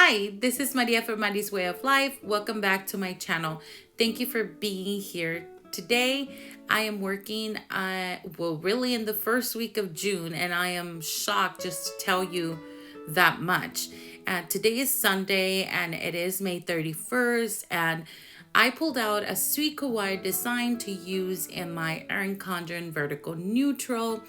Hi, this is Maria from Maria's Way of Life. Welcome back to my channel. Thank you for being here. Today, I am working, really in the first week of June, and I am shocked just to tell you that much. Today is Sunday, and it is May 31st, and I pulled out a sweet kawaii design to use in my Erin Condren Vertical Neutral.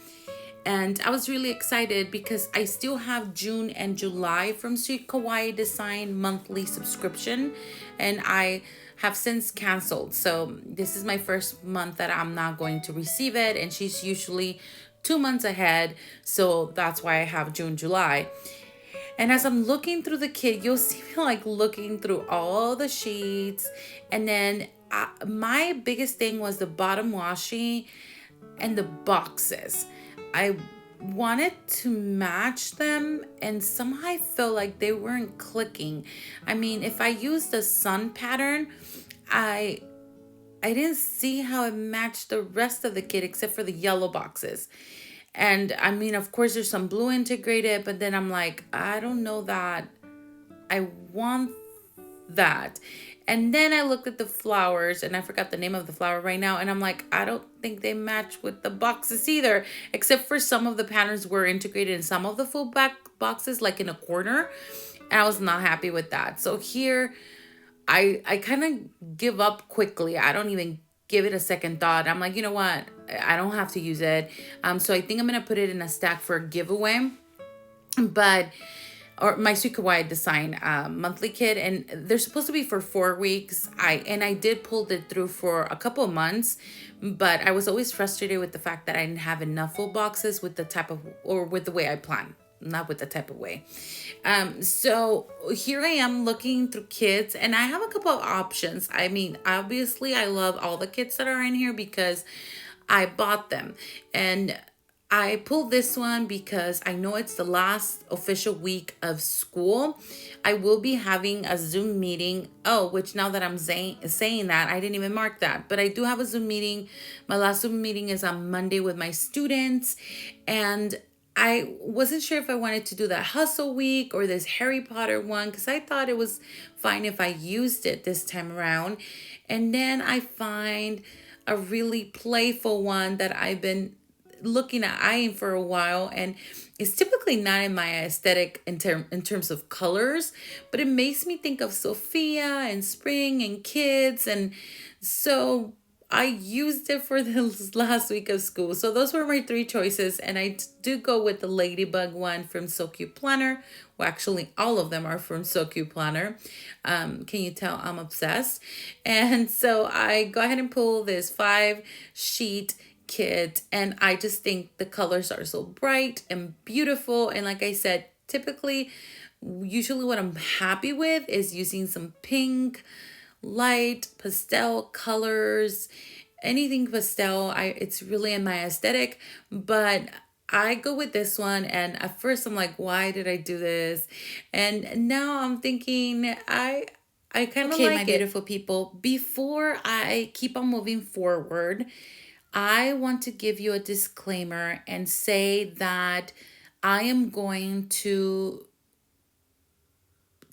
And I was really excited because I still have June and July from Sweet Kawaii Design monthly subscription, and I have since canceled. So this is my first month that I'm not going to receive it, and she's usually 2 months ahead. So that's why I have June, July. And as I'm looking through the kit, you'll see me like looking through all the sheets. And then my biggest thing was the bottom washi and the boxes. I wanted to match them, and somehow I felt like they weren't clicking. I mean, if I used the sun pattern, I didn't see how it matched the rest of the kit except for the yellow boxes. And I mean, of course, there's some blue integrated, but then I'm like, I don't know that I want that. And then I looked at the flowers, and I forgot the name of the flower right now, and I'm like, I don't think they match with the boxes either, except for some of the patterns were integrated in some of the full back boxes, like in a corner, and I was not happy with that. So here I kind of give up quickly. I don't even give it a second thought. I'm like, you know what, I don't have to use it. So I think I'm gonna put it in a stack for a giveaway. But or my Sweet Kawaii Design monthly kit, and they're supposed to be for 4 weeks. I did pull it through for a couple of months, but I was always frustrated with the fact that I didn't have enough full boxes with the type of, or with the way I plan, not with the type of way. So here I am looking through kits, and I have a couple of options. I mean, obviously I love all the kits that are in here because I bought them, and I pulled this one because I know it's the last official week of school. I will be having a Zoom meeting. Oh, which now that I'm saying that, I didn't even mark that. But I do have a Zoom meeting. My last Zoom meeting is on Monday with my students. And I wasn't sure if I wanted to do that Hustle Week or this Harry Potter one because I thought it was fine if I used it this time around. And then I find a really playful one that I've been looking at eyeing for a while, and it's typically not in my aesthetic in terms of colors, but it makes me think of Sophia and spring and kids, and so I used it for the last week of school. So those were my three choices, and I do go with the ladybug one from So Cute Planner. Well, actually all of them are from So Cute Planner. Can you tell I'm obsessed? And so I go ahead and pull this 5-sheet kit, and I just think the colors are so bright and beautiful. And like I said, usually what I'm happy with is using some pink, light pastel colors, anything pastel. It's really in my aesthetic, but I go with this one. And at first I'm like, why did I do this? And now I'm thinking I kind of okay, like my beautiful people. Before I keep on moving forward, I want to give you a disclaimer and say that I am going to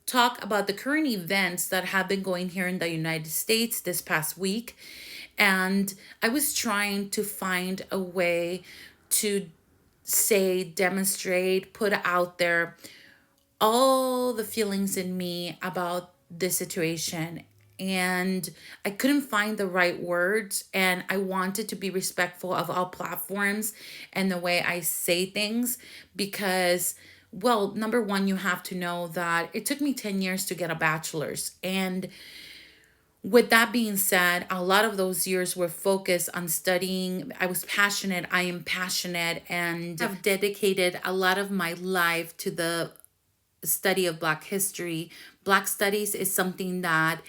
talk about the current events that have been going here in the United States this past week. And I was trying to find a way to demonstrate, put out there all the feelings in me about this situation, and I couldn't find the right words, and I wanted to be respectful of all platforms and the way I say things because, well, number one, you have to know that it took me 10 years to get a bachelor's, and with that being said, a lot of those years were focused on studying. I was passionate, I am passionate, and I've dedicated a lot of my life to the study of Black history. Black studies is something that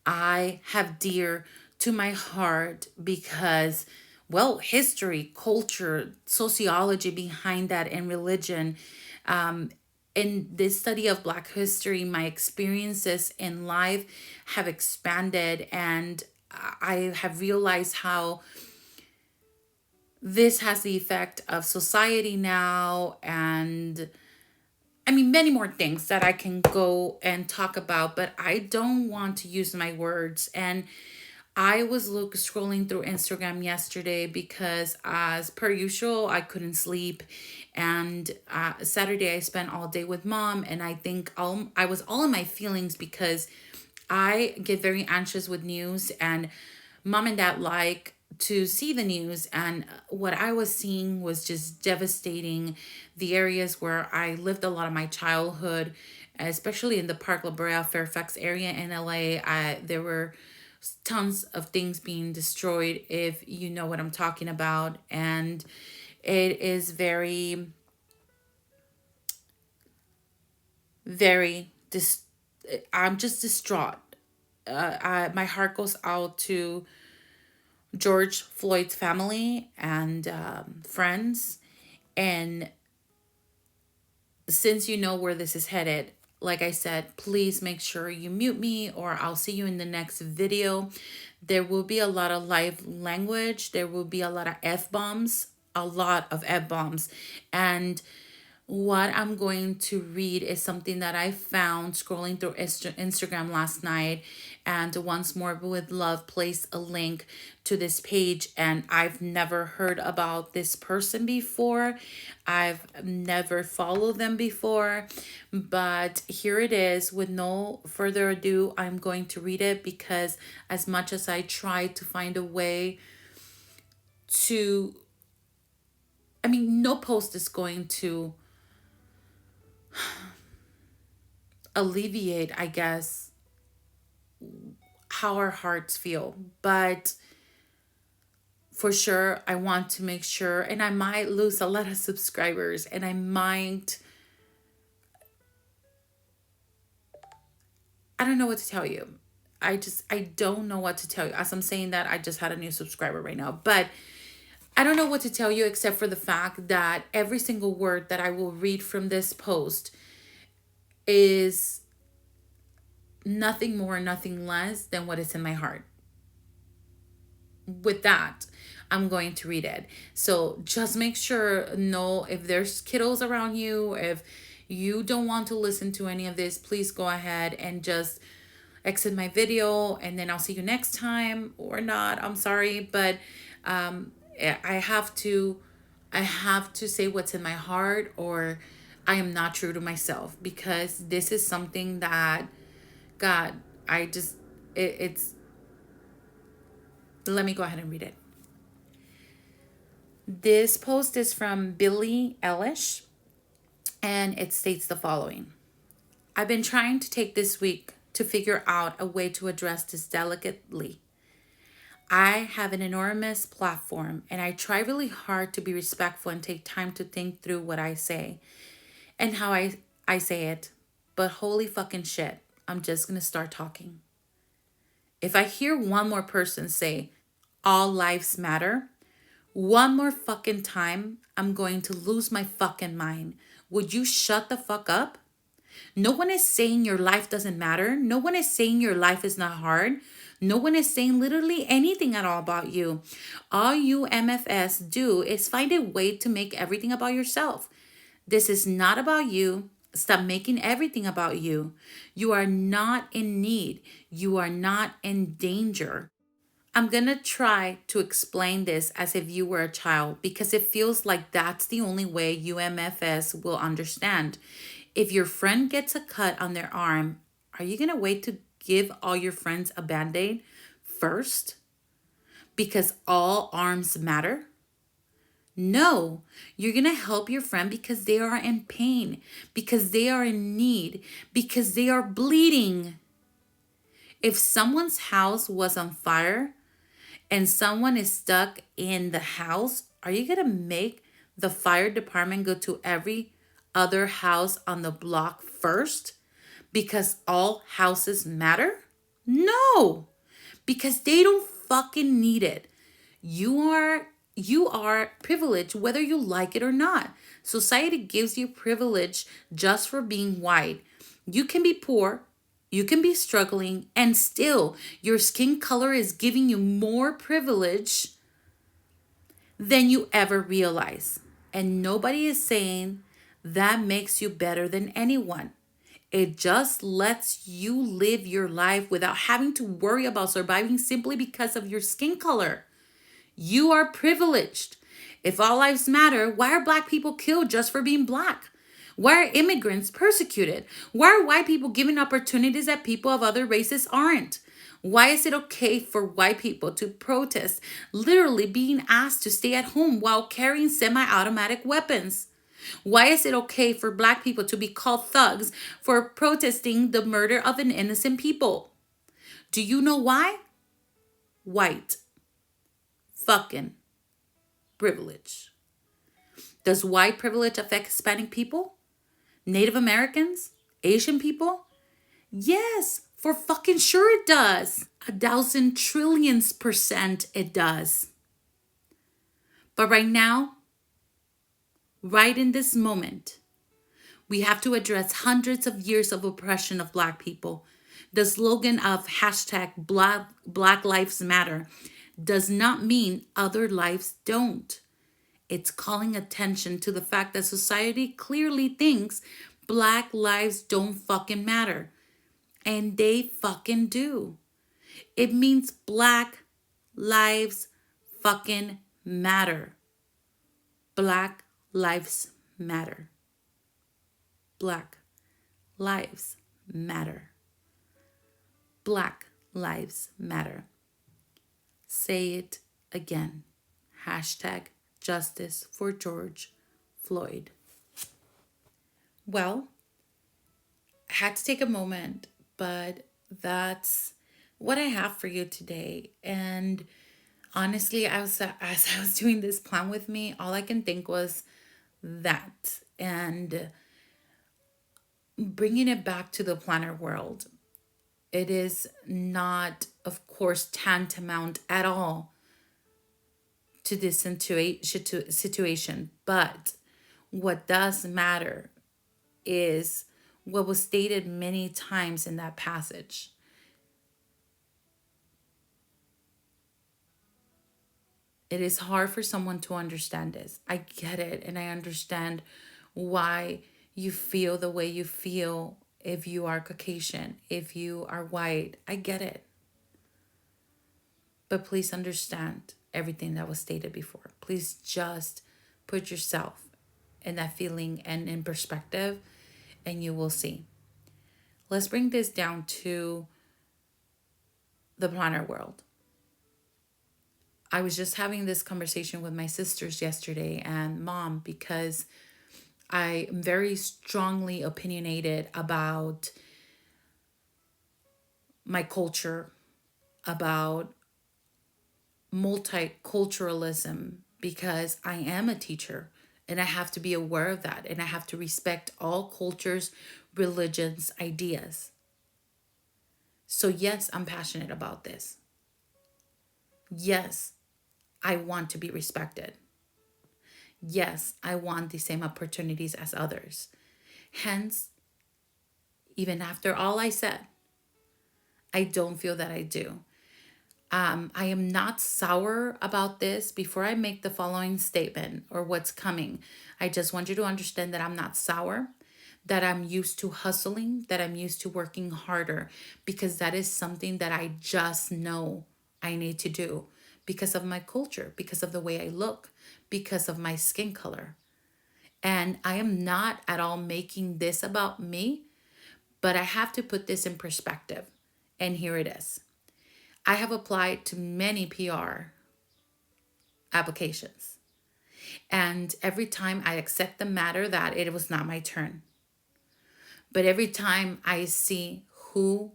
I have dear to my heart because, well, history, culture, sociology behind that, and religion. In this study of Black history, my experiences in life have expanded, and I have realized how this has the effect of society now. And I mean, many more things that I can go and talk about, but I don't want to use my words. And I was scrolling through Instagram yesterday because, as per usual, I couldn't sleep, and Saturday I spent all day with mom, and I think I was all in my feelings because I get very anxious with news, and mom and dad like to see the news, and what I was seeing was just devastating. The areas where I lived a lot of my childhood, especially in the Park La Brea, Fairfax area in LA, there were tons of things being destroyed, if you know what I'm talking about. And it is very, very I'm just distraught. My heart goes out to George Floyd's family and friends. And since you know where this is headed, like I said, please make sure you mute me, or I'll see you in the next video. There will be a lot of live language. There will be a lot of F bombs, a lot of F bombs. And what I'm going to read is something that I found scrolling through Instagram last night. And Once More with Love placed a link to this page. And I've never heard about this person before. I've never followed them before. But here it is. With no further ado, I'm going to read it, because as much as I try to find a way to, I mean, no post is going to alleviate, I guess, how our hearts feel. But for sure, I want to make sure, and I might lose a lot of subscribers, and I don't know what to tell you. I don't know what to tell you. As I'm saying that, I just had a new subscriber right now. But I don't know what to tell you, except for the fact that every single word that I will read from this post is nothing more, nothing less than what is in my heart. With that, I'm going to read it. So just make sure, know if there's kiddos around you, if you don't want to listen to any of this, please go ahead and just exit my video, and then I'll see you next time, or not. I'm sorry, but I have to say what's in my heart, or I am not true to myself, because this is something that, God, I just, it's, let me go ahead and read it. This post is from Billie Eilish, and it states the following. I've been trying to take this week to figure out a way to address this delicately. I have an enormous platform, and I try really hard to be respectful and take time to think through what I say and how I say it. But holy fucking shit, I'm just gonna start talking. If I hear one more person say, all lives matter, one more fucking time, I'm going to lose my fucking mind. Would you shut the fuck up? No one is saying your life doesn't matter. No one is saying your life is not hard. No one is saying literally anything at all about you. All you MFS do is find a way to make everything about yourself. This is not about you. Stop making everything about you. You are not in need. You are not in danger. I'm going to try to explain this as if you were a child, because it feels like that's the only way UMFS will understand. If your friend gets a cut on their arm, are you going to wait to give all your friends a Band-Aid first? Because all arms matter? No, you're going to help your friend because they are in pain, because they are in need, because they are bleeding. If someone's house was on fire and someone is stuck in the house, are you going to make the fire department go to every other house on the block first because all houses matter? No, because they don't fucking need it. You are privileged whether you like it or not. Society gives you privilege just for being white. You can be poor, you can be struggling, and still your skin color is giving you more privilege than you ever realize. And nobody is saying that makes you better than anyone. It just lets you live your life without having to worry about surviving simply because of your skin color. You are privileged. If all lives matter, why are black people killed just for being black? Why are immigrants persecuted? Why are white people given opportunities that people of other races aren't? Why is it okay for white people to protest, literally being asked to stay at home while carrying semi automatic weapons? Why is it okay for black people to be called thugs for protesting the murder of an innocent people? Do you know why? White fucking privilege. Does white privilege affect Hispanic people? Native Americans? Asian people? Yes, for fucking sure it does. 1,000 trillions% it does. But right now, right in this moment, we have to address hundreds of years of oppression of black people. The slogan of hashtag Black Lives Matter does not mean other lives don't. It's calling attention to the fact that society clearly thinks black lives don't fucking matter. And they fucking do. It means black lives fucking matter. Black lives matter. Black lives matter. Black lives matter. Say it again. Hashtag justice for George Floyd. Well, I had to take a moment, but that's what I have for you today. And honestly, as I was doing this plan with me, all I can think was that. And bringing it back to the planner world, it is not, of course, tantamount at all to this situation. But what does matter is what was stated many times in that passage. It is hard for someone to understand this. I get it, and I understand why you feel the way you feel if you are Caucasian, if you are white. I get it. But please understand everything that was stated before. Please just put yourself in that feeling and in perspective, and you will see. Let's bring this down to the planner world. I was just having this conversation with my sisters yesterday and mom because I am very strongly opinionated about my culture, about multiculturalism, because I am a teacher and I have to be aware of that, and I have to respect all cultures, religions, ideas. So yes, I'm passionate about this. Yes, I want to be respected. Yes, I want the same opportunities as others. Hence, even after all I said, I don't feel that I do. I am not sour about this. Before I make the following statement or what's coming, I just want you to understand that I'm not sour, that I'm used to hustling, that I'm used to working harder, because that is something that I just know I need to do because of my culture, because of the way I look, because of my skin color. And I am not at all making this about me, but I have to put this in perspective. And here it is. I have applied to many PR applications. And every time I accept the matter that it was not my turn. But every time I see who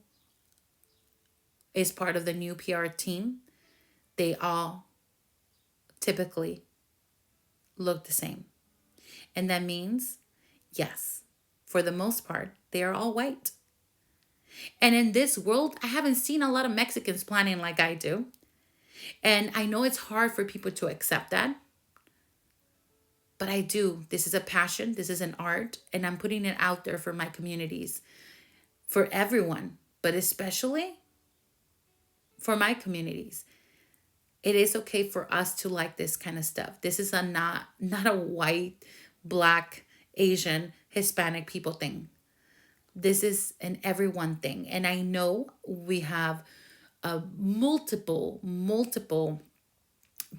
is part of the new PR team, they all typically look the same. And that means, yes, for the most part, they are all white. And in this world, I haven't seen a lot of Mexicans planning like I do. And I know it's hard for people to accept that. But I do. This is a passion. This is an art. And I'm putting it out there for my communities, for everyone, but especially for my communities. It is okay for us to like this kind of stuff. This is not a white, black Asian, Hispanic people thing. This is an everyone thing. And I know we have multiple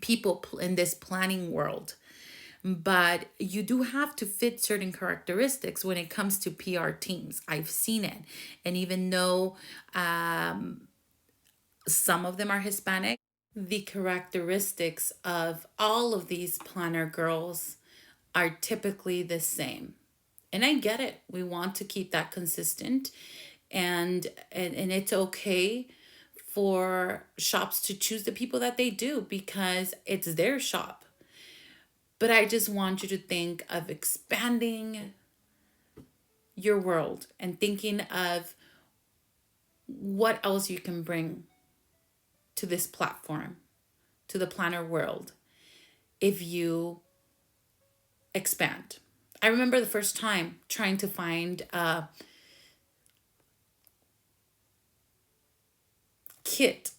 people in this planning world, but you do have to fit certain characteristics when it comes to PR teams. I've seen it. And even though some of them are Hispanic, the characteristics of all of these planner girls are typically the same. And I get it. We want to keep that consistent, and it's okay for shops to choose the people that they do because it's their shop. But I just want you to think of expanding your world and thinking of what else you can bring to this platform, to the planner world, if you expand. I remember the first time trying to find a kit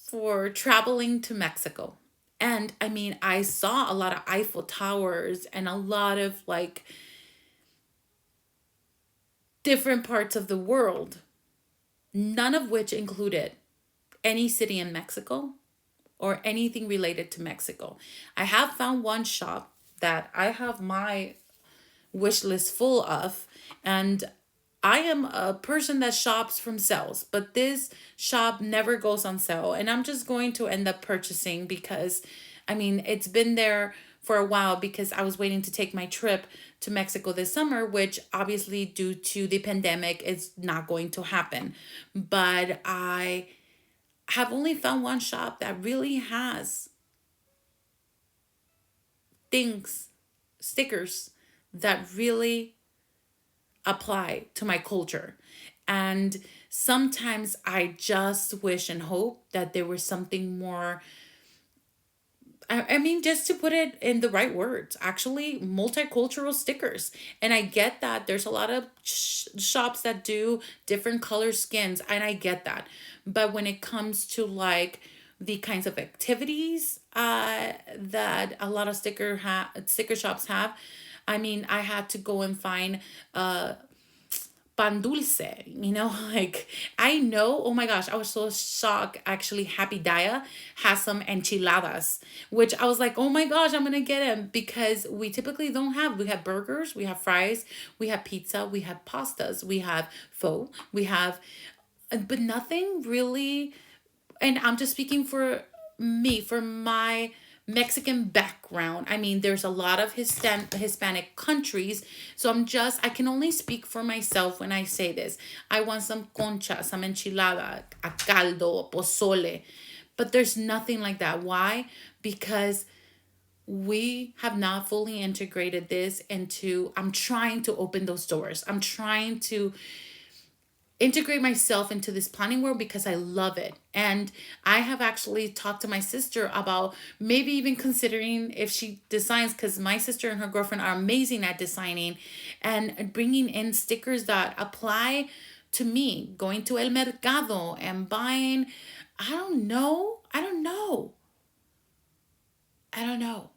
for traveling to Mexico. And I mean, I saw a lot of Eiffel Towers and a lot of like different parts of the world, none of which included any city in Mexico or anything related to Mexico. I have found one shop that I have my wish list full of, and I am a person that shops from sales, but this shop never goes on sale, and I'm just going to end up purchasing because I mean, it's been there for a while because I was waiting to take my trip to Mexico this summer, which obviously due to the pandemic is not going to happen. But I have only found one shop that really has things, stickers that really apply to my culture. And sometimes I just wish and hope that there was something more. I mean, just to put it in the right words, actually, multicultural stickers. And I get that there's a lot of shops that do different color skins, and I get that. But when it comes to like the kinds of activities that a lot of sticker shops have, I mean, I had to go and find pan dulce, like I know, oh my gosh, I was so shocked. Actually, Happy Daya has some enchiladas, which I was like, oh my gosh, I'm gonna get them because we typically don't have. We have burgers, we have fries, we have pizza, we have pastas, we have pho, we have, but nothing really. And I'm just speaking for me, for my Mexican background. I mean, there's a lot of Hispanic countries. So I can only speak for myself when I say this. I want some concha, some enchilada, a caldo, pozole. But there's nothing like that. Why? Because we have not fully integrated this into, I'm trying to open those doors. I'm trying to integrate myself into this planning world because I love it. And I have actually talked to my sister about maybe even considering if she designs, because my sister and her girlfriend are amazing at designing, and bringing in stickers that apply to me, going to El Mercado and buying, I don't know. I don't know. I don't know.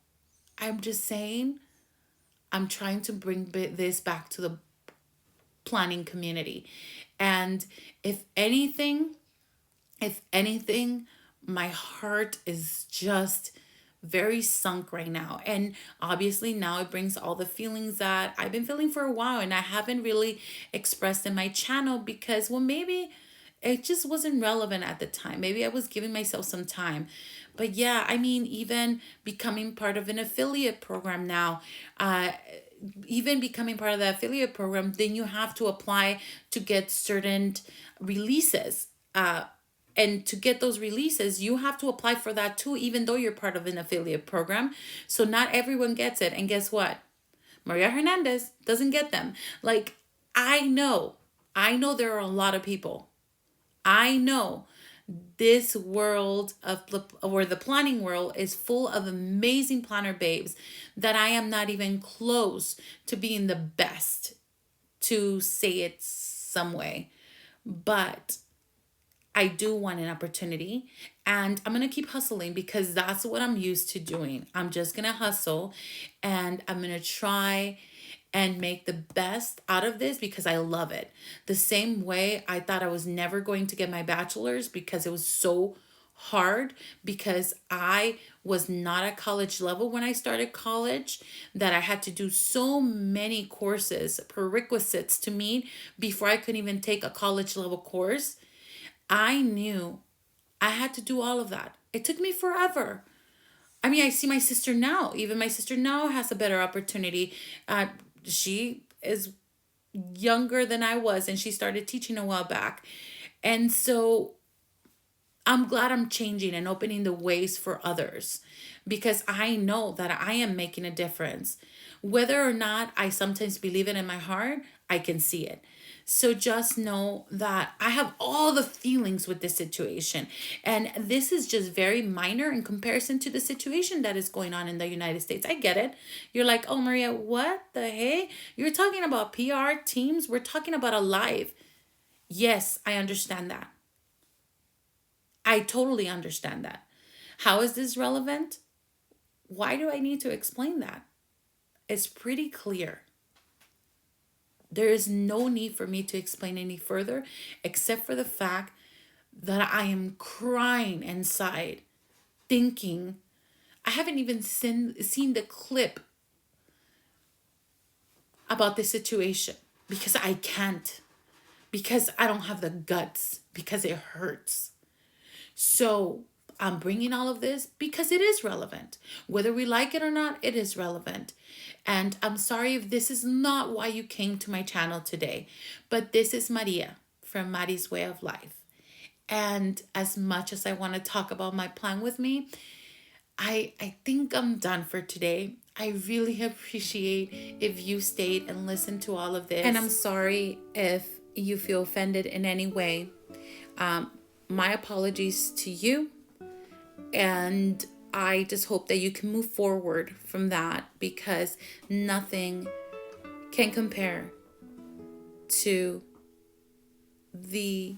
I'm just saying, I'm trying to bring this back to the planning community. And if anything, if anything, my heart is just very sunk right now. And obviously now it brings all the feelings that I've been feeling for a while and I haven't really expressed in my channel because, well, maybe it just wasn't relevant at the time. Maybe I was giving myself some time. But yeah, I mean, even becoming part of an affiliate program now, even becoming part of the affiliate program, then you have to apply to get certain releases. And to get those releases, you have to apply for that too, even though you're part of an affiliate program. So not everyone gets it. And guess what? Maria Hernandez doesn't get them. Like, I know there are a lot of people. I know this world of or the planning world is full of amazing planner babes that I am not even close to being the best, to say it some way. But I do want an opportunity, And I'm going to keep hustling because that's what I'm used to doing. I'm just going to hustle and I'm going to try and make the best out of this because I love it. The same way I thought I was never going to get my bachelor's because it was so hard, because I was not at college level when I started college, that I had to do so many courses, prerequisites to meet before I could even take a college level course. I knew I had to do all of that. It took me forever. I mean, I see my sister now. Even my sister now has a better opportunity. She is younger than I was, and she started teaching a while back. And so I'm glad I'm changing and opening the ways for others, because I know that I am making a difference. Whether or not I sometimes believe it in my heart, I can see it. So just know that I have all the feelings with this situation. And this is just very minor in comparison to the situation that is going on in the United States. I get it. You're like, oh, Maria, what the hey? You're talking about PR teams. We're talking about a life. Yes, I understand that. I totally understand that. How is this relevant? Why do I need to explain that? It's pretty clear. There is no need for me to explain any further, except for the fact that I am crying inside, thinking, I haven't even seen the clip about this situation because I can't, because I don't have the guts, because it hurts. So I'm bringing all of this because it is relevant. Whether we like it or not, it is relevant. And I'm sorry if this is not why you came to my channel today, but this is Maria from Mari's Way of Life. And as much as I want to talk about my plan with me, I think I'm done for today. I really appreciate if you stayed and listened to all of this. And I'm sorry if you feel offended in any way. My apologies to you. And I just hope that you can move forward from that, because nothing can compare to the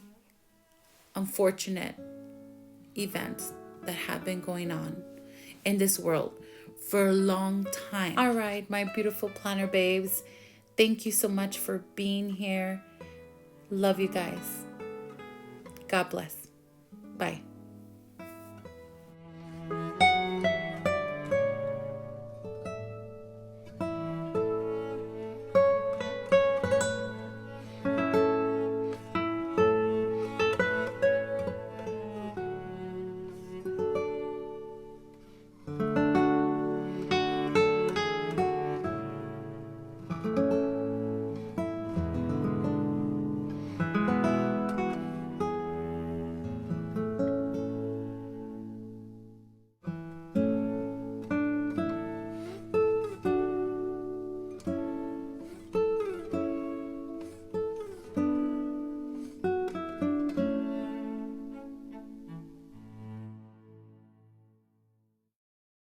unfortunate events that have been going on in this world for a long time. All right, my beautiful planner babes, thank you so much for being here. Love you guys. God bless. Bye.